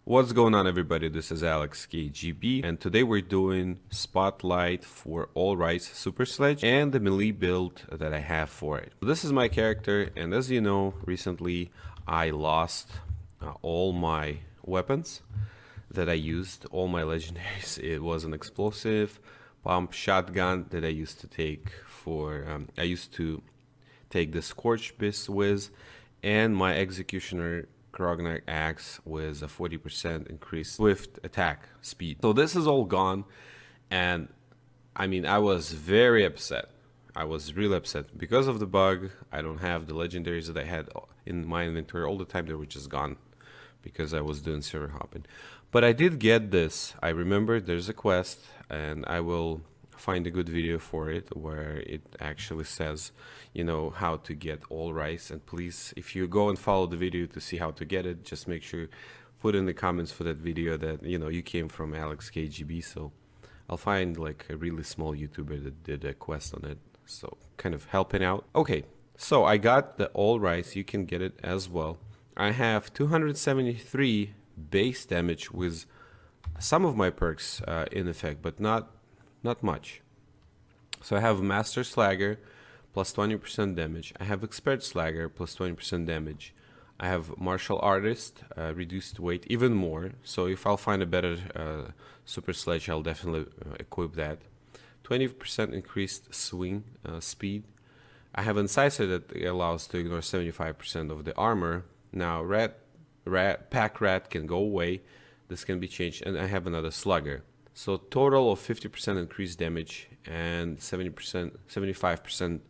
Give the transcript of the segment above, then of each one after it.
What's going on, everybody? This is Alex KGB, and today we're doing Spotlight for All Rice Super Sledge and the melee build that I have for it. This is my character, and as you know, recently I lost all my weapons that I used, all my legendaries. It was an explosive pump shotgun that I used to take for, I used to take the Scorch Beast Whiz and my Executioner Krognak Axe with a 40% increased swift attack speed. So this is all gone, and I mean, I was very upset. I was really upset because of the bug. I don't have the legendaries that I had in my inventory all the time. They were just gone because I was doing server hopping. But I did get this. I remember there's a quest, and I will find a good video for it where it actually says, you know, how to get all rice. And please, if you go and follow the video to see how to get it, just make sure put in the comments for that video that, you know, you came from Alex KGB. So I'll find like a really small YouTuber that did a quest on it, so kind of helping out. Okay, so I got the all rice. You can get it as well. I have 273 base damage with some of my perks in effect, but not much. So I have Master Slagger plus 20% damage. I have Expert Slagger plus 20% damage. I have Martial Artist, reduced weight even more. So if I'll find a better Super Sledge, I'll definitely equip that. 20% increased swing speed. I have Incisive that allows to ignore 75% of the armor. Now Pack Rat can go away. This can be changed, and I have another Slugger. So total of 50% increased damage and 75%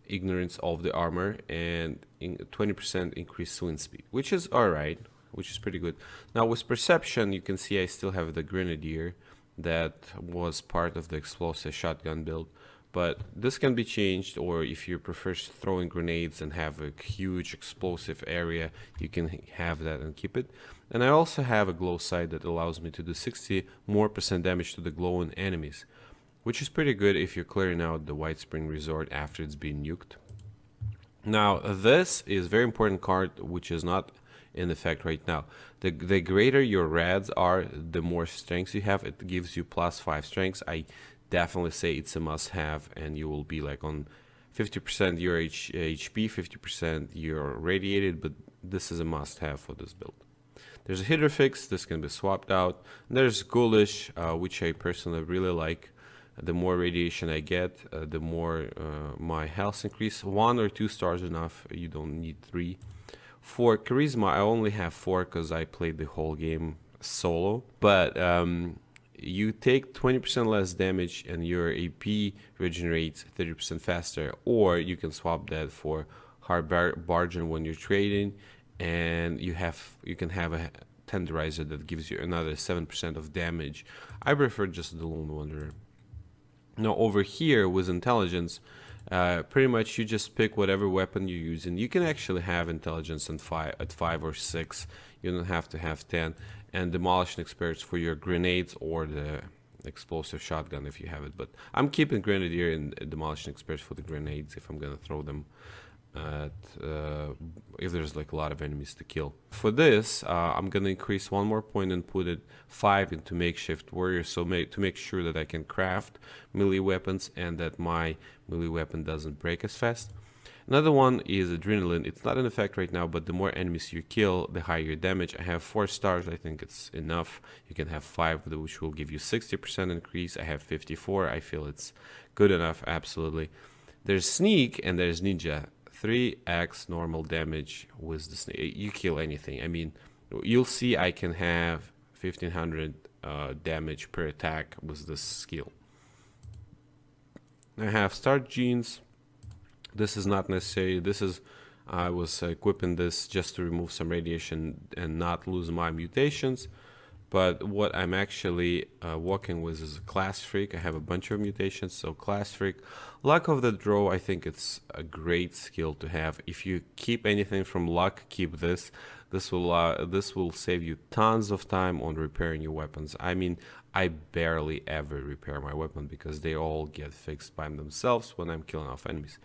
ignorance of the armor and 20% increased swing speed, which is alright, which is pretty good. Now with perception, you can see I still have the Grenadier that was part of the explosive shotgun build. But this can be changed, or if you prefer throwing grenades and have a huge explosive area, you can have that and keep it. And I also have a glow sight that allows me to do 60% more damage to the glowing enemies, which is pretty good if you're clearing out the White Spring Resort after it's been nuked. Now this is a very important card which is not in effect right now. The greater your rads are, the more strengths you have. It gives you +5 strengths. I definitely say it's a must-have, and you will be like on 50% your HP, 50% your radiated, but this is a must-have for this build. There's a hitter fix, this can be swapped out. And there's Ghoulish, which I personally really like. The more radiation I get, the more my health increase. 1 or 2 stars enough, you don't need 3. For Charisma, I only have 4 because I played the whole game solo, but you take 20% less damage and your AP regenerates 30% faster, or you can swap that for Hard Bargain when you're trading, and you can have a Tenderizer that gives you another 7% of damage. I prefer just the Lone Wanderer. Now over here with Intelligence, pretty much you just pick whatever weapon you're using. You can actually have Intelligence at 5 or 6. You don't have to have 10. And Demolition Experts for your grenades or the explosive shotgun if you have it. But I'm keeping Grenadier and Demolition Experts for the grenades if I'm gonna throw them at if there's like a lot of enemies to kill. For this, I'm gonna increase 1 more point and put it 5 into Makeshift Warrior, so to make sure that I can craft melee weapons and that my melee weapon doesn't break as fast. Another one is Adrenaline. It's not in effect right now, but the more enemies you kill, the higher your damage. I have 4 stars. I think it's enough. You can have 5, which will give you 60% increase. I have 54. I feel it's good enough, absolutely. There's Sneak and there's Ninja. 3x normal damage with the Sneak. You kill anything. I mean, you'll see I can have 1500 damage per attack with this skill. I have Star Genes. This is not necessary. I was equipping this just to remove some radiation and not lose my mutations. But what I'm actually working with is a Class Freak. I have a bunch of mutations, so Class Freak. Luck of the Draw, I think it's a great skill to have. If you keep anything from luck, keep this. This will save you tons of time on repairing your weapons. I mean, I barely ever repair my weapon because they all get fixed by themselves when I'm killing off enemies.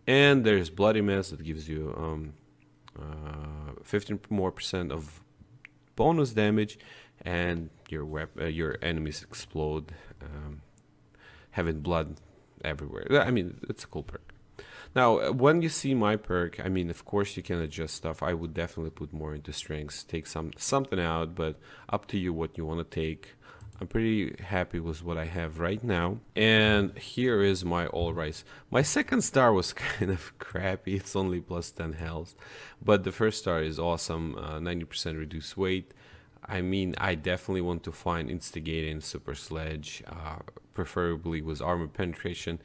And there's Bloody Mess that gives you 15% more of bonus damage, and your enemies explode, having blood everywhere. I mean, it's a cool perk. Now, when you see my perk, I mean, of course you can adjust stuff. I would definitely put more into strengths, take something out, but up to you what you want to take. I'm pretty happy with what I have right now. And here is my all rice. My second star was kind of crappy. It's only plus 10 health. But the first star is awesome. 90% reduced weight. I mean, I definitely want to find instigating super sledge, preferably with armor penetration.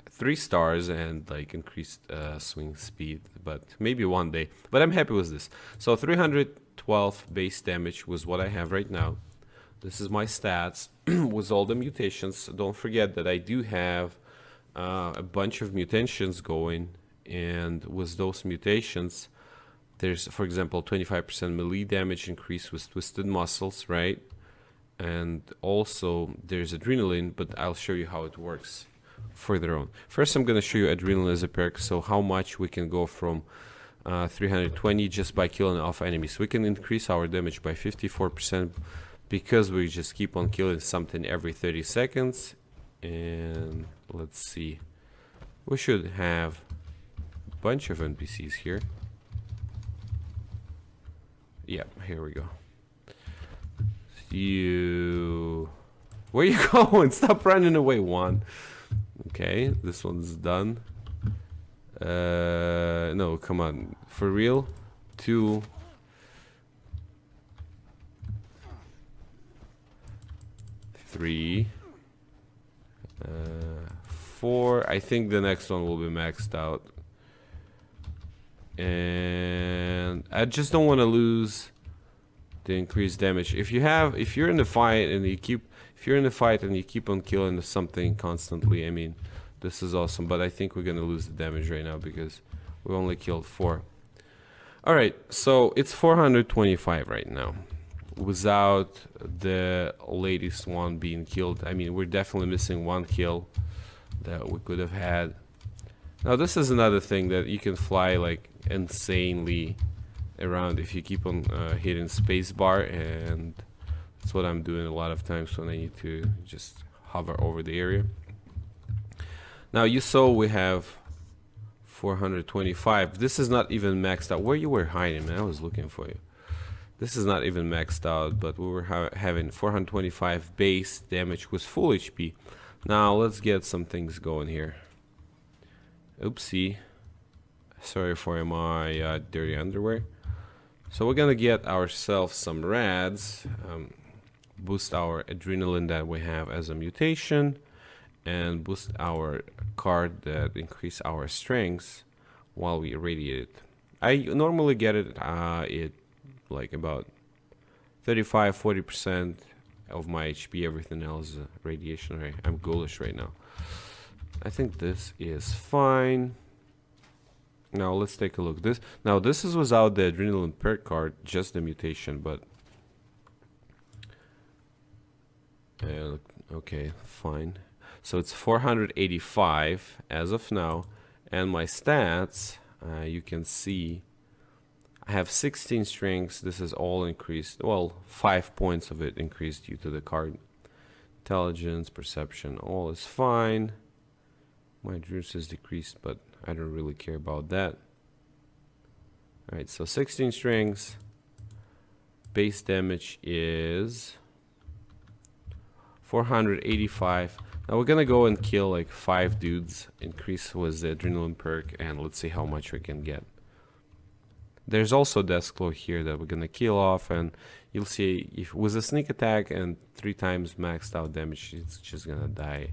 3 stars and like increased swing speed, but maybe one day. But I'm happy with this. So 312 base damage was what I have right now. This is my stats with all the mutations. Don't forget that I do have a bunch of mutations going, and with those mutations, there's, for example, 25% melee damage increase with twisted muscles, right? And also there's adrenaline, but I'll show you how it works further on. First, I'm going to show you adrenaline as a perk, so how much we can go from 320 just by killing off enemies. We can increase our damage by 54%. Because we just keep on killing something every 30 seconds. And let's see. We should have a bunch of NPCs here. Yeah, here we go. Where you going? Stop running away, one. Okay, this one's done. No, come on. For real? 2. 3, 4. I think the next one will be maxed out, and I just don't want to lose the increased damage. If you're in the fight and you keep on killing something constantly, I mean, this is awesome. But I think we're gonna lose the damage right now because we only killed 4. All right, so it's 425 right now, without the latest one being killed. I mean, we're definitely missing 1 kill that we could have had. Now this is another thing, that you can fly like insanely around if you keep on hitting spacebar, and that's what I'm doing a lot of times when I need to just hover over the area. Now you saw we have 425. This is not even maxed out. Where you were hiding, man? I was looking for you. This is not even maxed out, but we were having 425 base damage with full HP. Now let's get some things going here. Oopsie. Sorry for my dirty underwear. So we're gonna get ourselves some rads, boost our adrenaline that we have as a mutation, and boost our card that increase our strengths while we irradiate it. I normally get it like about 35-40% of my HP. Everything else is radiation. Right? I'm ghoulish right now. I think this is fine. Now let's take a look. This is without the adrenaline perk card, just the mutation, but okay, fine. So it's 485 as of now, and my stats, you can see I have 16 strengths. This is all increased. Well, 5 points of it increased due to the card. Intelligence, perception, all is fine. My juice is decreased, but I don't really care about that. Alright, so 16 strengths. Base damage is 485. Now we're gonna go and kill like 5 dudes. Increase was the adrenaline perk, and let's see how much we can get. There's also death claw here that we're gonna kill off, and you'll see if with a sneak attack and 3 times maxed out damage, it's just gonna die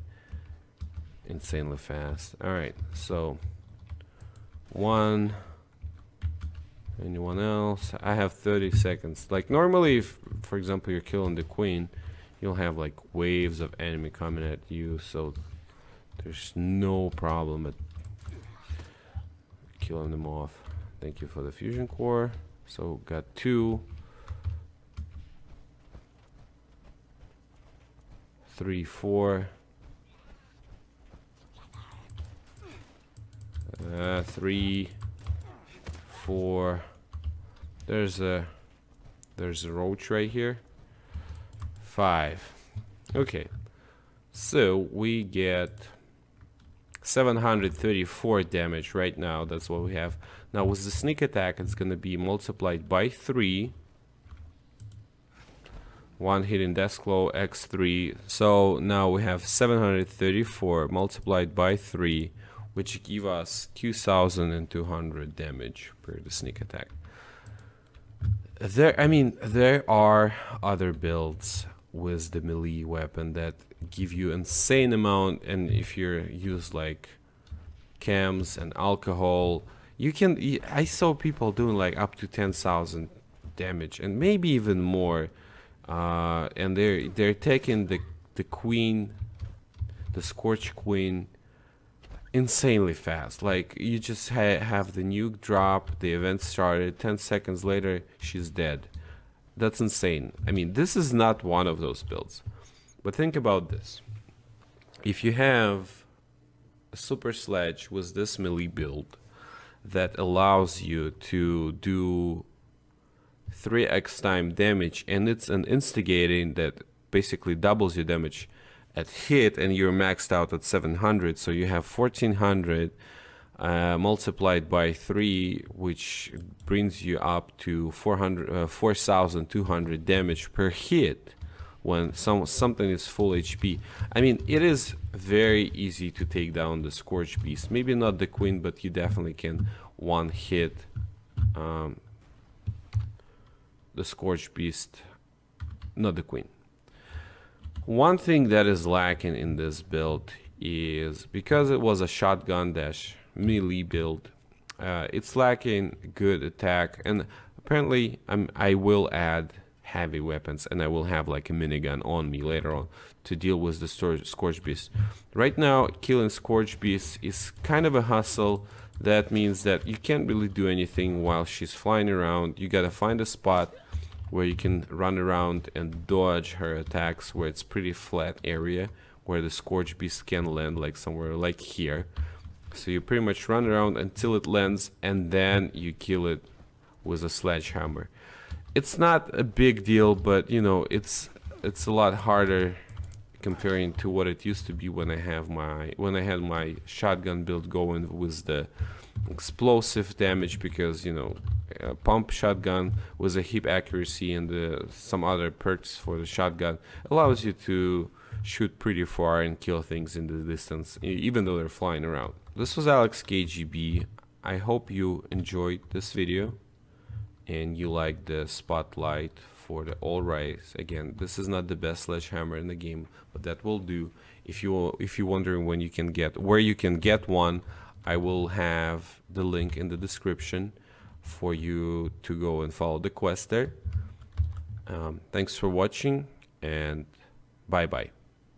insanely fast. Alright, so 1. Anyone else? I have 30 seconds. Like normally, if for example you're killing the queen, you'll have like waves of enemy coming at you, so there's no problem at killing them off. Thank you for the fusion core. So got 2, 3, 4, 3, 4. There's There's a roach right here. 5. Okay. So we get 734 damage right now. That's what we have. Now with the sneak attack, it's going to be multiplied by 3. One hit in death claw, x3. So now we have 734 multiplied by 3, which give us 2,200 damage per the sneak attack. There are other builds with the melee weapon that give you insane amount, and if you use like chems and alcohol, you can. I saw people doing like up to 10,000 damage and maybe even more, and they're taking the queen, the Scorch Queen, insanely fast. Like you just have the nuke drop, the event started, 10 seconds later she's dead. That's insane. I mean, this is not one of those builds. But think about this. If you have a super sledge with this melee build that allows you to do 3x time damage, and it's an instigating that basically doubles your damage at hit, and you're maxed out at 700, so you have 1400 multiplied by 3, which brings you up to 4,200 damage per hit when something is full HP. I mean, it is very easy to take down the Scorch Beast. Maybe not the Queen, but you definitely can one hit the Scorch Beast, not the Queen. One thing that is lacking in this build is, because it was a shotgun dash melee build, it's lacking good attack, and apparently I will add heavy weapons, and I will have like a minigun on me later on to deal with the Scorch Beast. Right now, killing Scorch Beast is kind of a hustle. That means that you can't really do anything while she's flying around. You gotta find a spot where you can run around and dodge her attacks, where it's pretty flat area where the Scorch Beast can land, like somewhere like here. So you pretty much run around until it lands, and then you kill it with a sledgehammer. It's not a big deal, but you know, it's a lot harder comparing to what it used to be when I had my shotgun build going with the explosive damage, because you know, a pump shotgun with a hip accuracy and some other perks for the shotgun allows you to shoot pretty far and kill things in the distance, even though they're flying around. This was Alex KGB. I hope you enjoyed this video and you like the spotlight for the All Rise. Again, this is not the best sledgehammer in the game, but that will do. If you're wondering where you can get one, I will have the link in the description for you to go and follow the quest there. Thanks for watching, and bye bye.